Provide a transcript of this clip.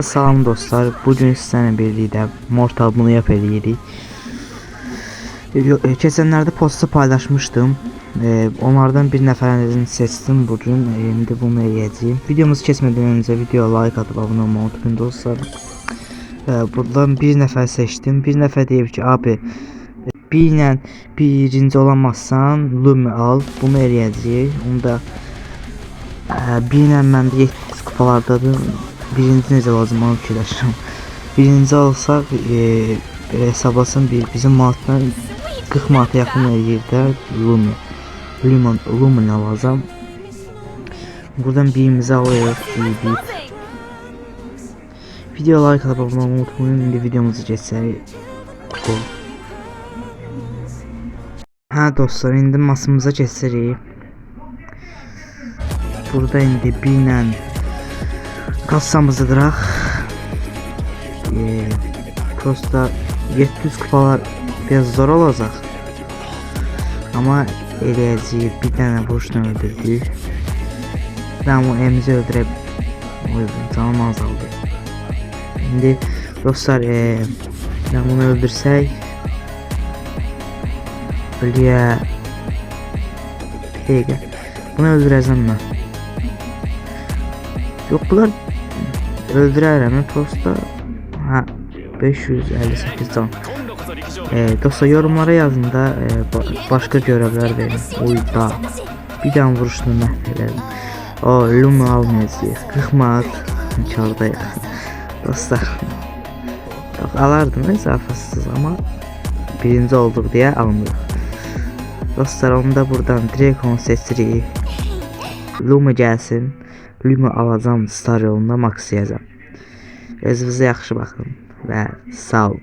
Salam dostlar, bugün sizlerle birlikte Mortal bunu yapabiliriz. Keçenlerde posta paylaşmıştım. Onlardan bir nəfərini seçtim bugün. Şimdi bunu eləyəcəyim. Videomuzu keçmədən önce videoya like atıp abone olmayı unutmayın dostlar. Buradan bir nəfər seçtim. Bir nəfər deyib ki, abi bir ilə birinci olamazsan Lumi al. Bunu eləyəcəyik. Onda bir ilə məndə 7 kupalardadır. Birinci necə lazım onu fikirləşirəm. Birinci alsaq hesablasın bizim manatdan 40 manata yaxın eləyir də Lumi alacam. Buradan birimizi alırıq. Video like atıp abone olmayı unutmayın. İndi videomuzu geçsək. Dostlar, indi masamıza keçirik. Burada indi bir ilə kassamızı qıraq. Prosta 700 kupalar biraz zor olacaq. Ama eləyəcəyik. Bir dənə vuruşla öldürdük. Ben bu emzi öldürüb canım azaldı. İndi dostlar ben bunu öldürsək Ölüyə dəqiqə bunu öldürəcəm mən. Yok, bunlar öldürərəm prosta. 558 can. Dostlar, yorumlara yazın da başka görevler verin. Uyda bir tane vuruşunu məhv edelim. Lumi almayacağız. 40 manat kardayıq. Dostlar, alardım izafəsiz ama birinci olduq deyə almırıq. Dostlar, onu da buradan direkt onu seçirik. Lumi gəlsin. Lumi alacağım, star yolunda maksayacağım. Özünüzə yaxşı baxın və sağ olun.